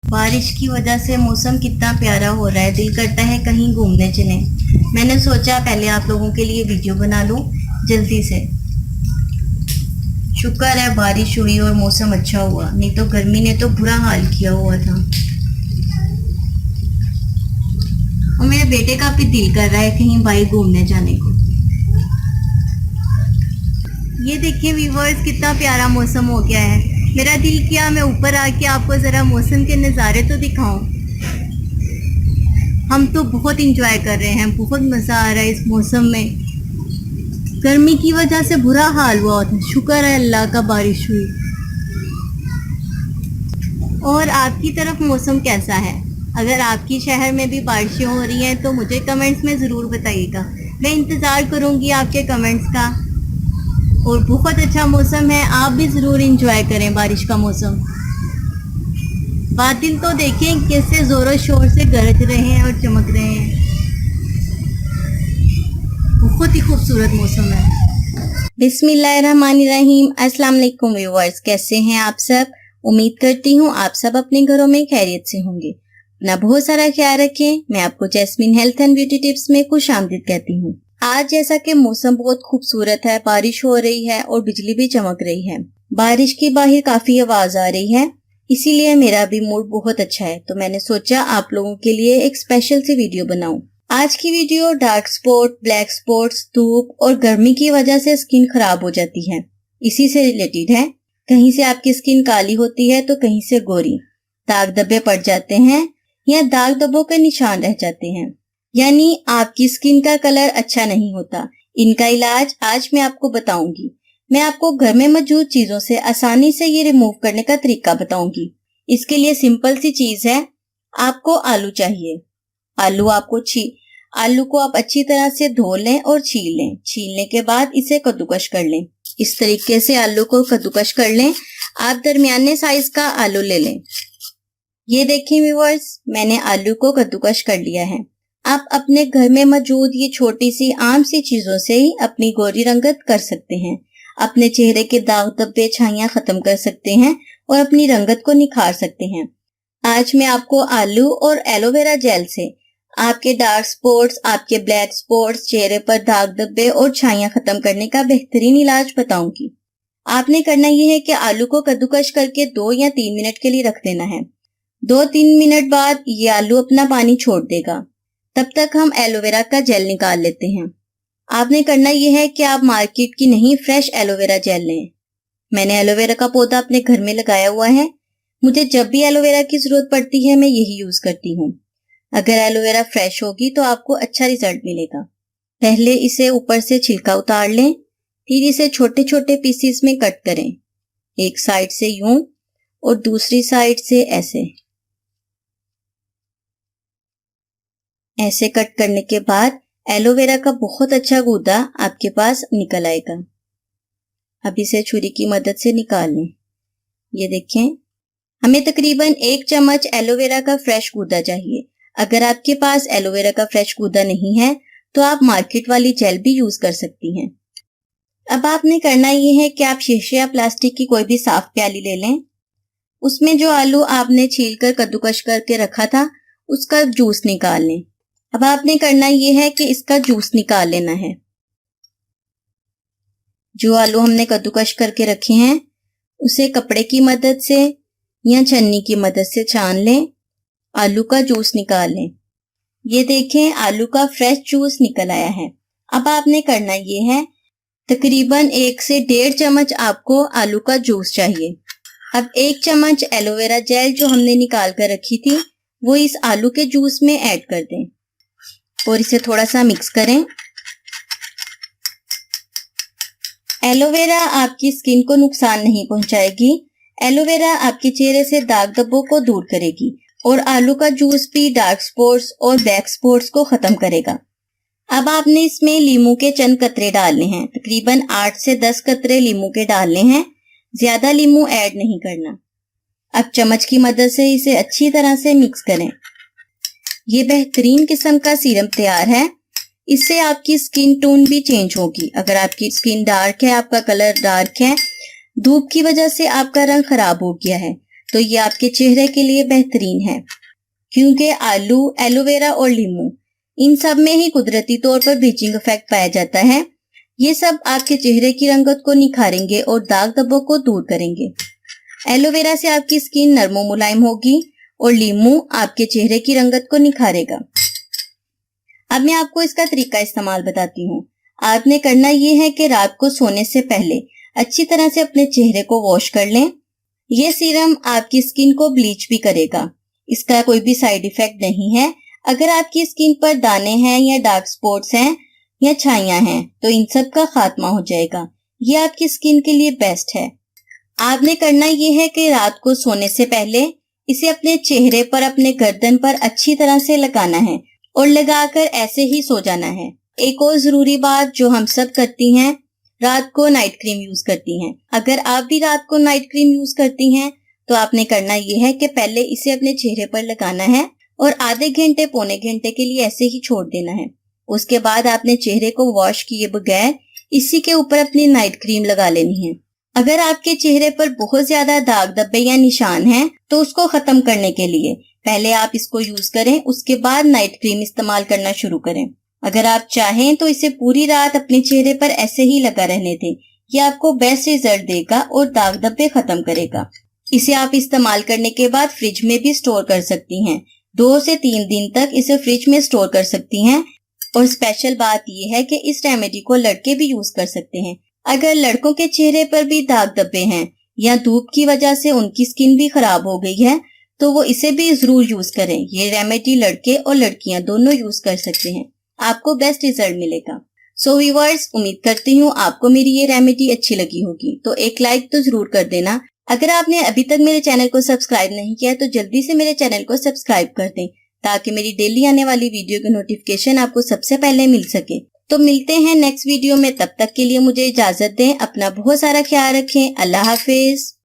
बारिश की वजह से मौसम कितना प्यारा हो रहा है, दिल करता है कहीं घूमने चलें। मैंने सोचा पहले आप लोगों के लिए वीडियो बना लूं जल्दी से। शुक्र है बारिश हुई और मौसम अच्छा हुआ, नहीं तो गर्मी ने तो बुरा हाल किया हुआ था। और मेरे बेटे का भी दिल कर रहा है कहीं बाहर घूमने जाने को। ये देखिए व्यूअर्स, कितना प्यारा मौसम हो गया है। मेरा दिल किया मैं ऊपर आके आपको ज़रा मौसम के नज़ारे तो दिखाऊं। हम तो बहुत इंजॉय कर रहे हैं, बहुत मज़ा आ रहा है इस मौसम में। गर्मी की वजह से बुरा हाल हुआ था, शुक्र है अल्लाह का बारिश हुई। और आपकी तरफ मौसम कैसा है? अगर आपकी शहर में भी बारिशें हो रही हैं तो मुझे कमेंट्स में ज़रूर बताइएगा। मैं इंतज़ार करूँगी आपके कमेंट्स का। और बहुत अच्छा मौसम है, आप भी ज़रूर इंजॉय करें बारिश का मौसम। बादल तो देखें कैसे ज़ोरों शोर से गरज रहे हैं और चमक रहे हैं। बहुत ही खूबसूरत मौसम है। बिस्मिल्लाहिर्रहमानिर्रहीम। अस्सलाम वालेकुम व्यूअर्स, कैसे हैं आप सब? उम्मीद करती हूँ आप सब अपने घरों में खैरियत से होंगे। अपना बहुत सारा ख्याल रखें। मैं आपको Jasmine health and beauty tips में खुशामदीद कहती हूँ। आज जैसा कि मौसम बहुत खूबसूरत है, बारिश हो रही है और बिजली भी चमक रही है। बारिश की बाहर काफी आवाज आ रही है, इसीलिए मेरा भी मूड बहुत अच्छा है, तो मैंने सोचा आप लोगों के लिए एक स्पेशल सी वीडियो बनाऊं। आज की video dark spot, black spots, धूप और गर्मी की वजह से स्किन खराब हो जाती है, इसी से रिलेटेड है। कहीं से आपकी स्किन काली होती है तो कहीं से गोरी, दाग धब्बे पड़ जाते हैं या दाग धब्बों के निशान रह जाते हैं, यानी आपकी स्किन का कलर अच्छा नहीं होता। इनका इलाज आज मैं आपको बताऊंगी। मैं आपको घर में मौजूद चीजों से आसानी से ये रिमूव करने का तरीका बताऊंगी। इसके लिए सिंपल सी चीज है, आपको आलू चाहिए। आलू को आप अच्छी तरह से धो लें और छील लें। छीलने के बाद इसे कद्दूकश कर लें। इस तरीके से आलू को कद्दूकश कर लें। आप दरमियाने साइज का आलू ले लें। ये देखिए व्यूअर्स, मैंने आलू को कद्दूकश कर लिया है। आप अपने घर में मौजूद ये छोटी सी आम सी चीजों से ही अपनी गोरी रंगत कर सकते हैं। अपने चेहरे के दाग धब्बे छाइयां खत्म कर सकते हैं और अपनी रंगत को निखार सकते हैं। आज मैं आपको आलू और एलोवेरा जेल से आपके डार्क स्पॉट्स, आपके ब्लैक स्पॉट्स, चेहरे पर दाग धब्बे और छाइयां खत्म करने का बेहतरीन इलाज बताऊंगी। आपने करना यह है कि आलू को कद्दूकश करके 2 या 3 मिनट के लिए रख देना है। 2-3 मिनट बाद ये आलू अपना पानी छोड़ देगा। तब तक हम एलोवेरा का जेल निकाल लेते हैं। आपने करना यह है कि आप मार्केट की नहीं, फ्रेश एलोवेरा जेल लें। मैंने एलोवेरा का पौधा अपने घर में लगाया हुआ है। मुझे जब भी एलोवेरा की जरूरत पड़ती है मैं यही यूज करती हूँ। अगर एलोवेरा फ्रेश होगी तो आपको अच्छा रिजल्ट मिलेगा। पहले इसे ऊपर से छिलका उतार लें, फिर इसे छोटे छोटे पीसीस में कट करें। एक साइड से यूं और दूसरी साइड से ऐसे कट करने के बाद एलोवेरा का बहुत अच्छा गूदा आपके पास निकल आएगा। अब इसे छुरी की मदद से निकाल लें। ये देखें, हमें तकरीबन 1 चम्मच एलोवेरा का फ्रेश गूदा चाहिए। अगर आपके पास एलोवेरा का फ्रेश गूदा नहीं है तो आप मार्केट वाली जेल भी यूज कर सकती हैं। अब आपने करना ये है कि आप शीशे या प्लास्टिक की कोई भी साफ प्याली ले लें। उसमें जो आलू आपने छीलकर कद्दूकश करके रखा था उसका जूस निकाल लें। अब आपने करना यह है कि इसका जूस निकाल लेना है। जो आलू हमने कद्दूकश करके रखे हैं उसे कपड़े की मदद से या छन्नी की मदद से छान लें। आलू का जूस निकाल लें। ये देखें, आलू का फ्रेश जूस निकल आया है। अब आपने करना ये है, तकरीबन 1 से 1.5 चम्मच आपको आलू का जूस चाहिए। अब 1 चम्मच एलोवेरा जेल जो हमने निकाल कर रखी थी वो इस आलू के जूस में ऐड कर दें और इसे थोड़ा सा मिक्स करें। एलोवेरा आपकी स्किन को नुकसान नहीं पहुंचाएगी। एलोवेरा आपके चेहरे से दाग धब्बों को दूर करेगी और आलू का जूस भी डार्क स्पॉट्स और ब्लैक स्पॉट्स को खत्म करेगा। अब आपने इसमें लीमू के चंद कतरे डालने हैं। तकरीबन 8 से 10 कतरे लीमू के डालने हैं, ज्यादा लीमू ऐड नहीं करना। अब चम्मच की मदद से इसे अच्छी तरह से मिक्स करें। ये बेहतरीन किस्म का सीरम तैयार है। इससे आपकी स्किन टोन भी चेंज होगी। अगर आपकी स्किन डार्क है, आपका कलर डार्क है, धूप की वजह से आपका रंग खराब हो गया है, तो ये आपके चेहरे के लिए बेहतरीन है, क्योंकि आलू, एलोवेरा और नींबू इन सब में ही कुदरती तौर पर ब्लीचिंग इफेक्ट पाया जाता है। ये सब आपके चेहरे की रंगत को निखारेंगे और दाग धब्बों को दूर करेंगे। एलोवेरा से आपकी स्किन नरम और मुलायम होगी और नींबू आपके चेहरे की रंगत को निखारेगा। अब मैं आपको इसका तरीका इस्तेमाल बताती हूँ। आपने करना ये है कि रात को सोने से पहले अच्छी तरह से अपने चेहरे को वॉश कर लें। ये सीरम आपकी स्किन को ब्लीच भी करेगा। इसका कोई भी साइड इफेक्ट नहीं है। अगर आपकी स्किन पर दाने हैं या डार्क स्पॉट्स हैं या छाइयां हैं तो इन सब का खात्मा हो जाएगा। ये आपकी स्किन के लिए बेस्ट है। आपने करना ये है कि रात को सोने से पहले इसे अपने चेहरे पर, अपने गर्दन पर अच्छी तरह से लगाना है और लगाकर ऐसे ही सो जाना है। एक और जरूरी बात जो हम सब करती हैं, रात को नाइट क्रीम यूज करती हैं। अगर आप भी रात को नाइट क्रीम यूज करती हैं तो आपने करना ये है कि पहले इसे अपने चेहरे पर लगाना है और आधे घंटे, पौने घंटे के लिए ऐसे ही छोड़ देना है। उसके बाद आपने चेहरे को वॉश किए बगैर इसी के ऊपर अपनी नाइट क्रीम लगा लेनी है। अगर आपके चेहरे पर बहुत ज्यादा दाग धब्बे या निशान हैं तो उसको खत्म करने के लिए पहले आप इसको यूज करें, उसके बाद नाइट क्रीम इस्तेमाल करना शुरू करें। अगर आप चाहें तो इसे पूरी रात अपने चेहरे पर ऐसे ही लगा रहने दें। ये आपको बेस्ट रिजल्ट देगा और दाग धब्बे खत्म करेगा। इसे आप इस्तेमाल करने के बाद फ्रिज में भी स्टोर कर सकती हैं। 2 से 3 दिन तक इसे फ्रिज में स्टोर कर सकती हैं। और स्पेशल बात यह है कि इस रेमेडी को लड़के भी यूज कर सकते हैं। अगर लड़कों के चेहरे पर भी दाग धब्बे हैं या धूप की वजह से उनकी स्किन भी खराब हो गई है तो वो इसे भी जरूर यूज करें। ये रेमेडी लड़के और लड़कियां दोनों यूज कर सकते हैं। आपको बेस्ट रिजल्ट मिलेगा। सो व्यूअर्स, उम्मीद करती हूँ आपको मेरी ये रेमेडी अच्छी लगी होगी। तो एक लाइक तो जरूर कर देना। अगर आपने अभी तक मेरे चैनल को सब्सक्राइब नहीं किया तो जल्दी से मेरे चैनल को सब्सक्राइब कर दें ताकि मेरी डेली आने वाली वीडियो की नोटिफिकेशन आपको सबसे पहले मिल सके। तो मिलते हैं नेक्स्ट वीडियो में। तब तक के लिए मुझे इजाजत दें। अपना बहुत सारा ख्याल रखें। अल्लाह हाफिज।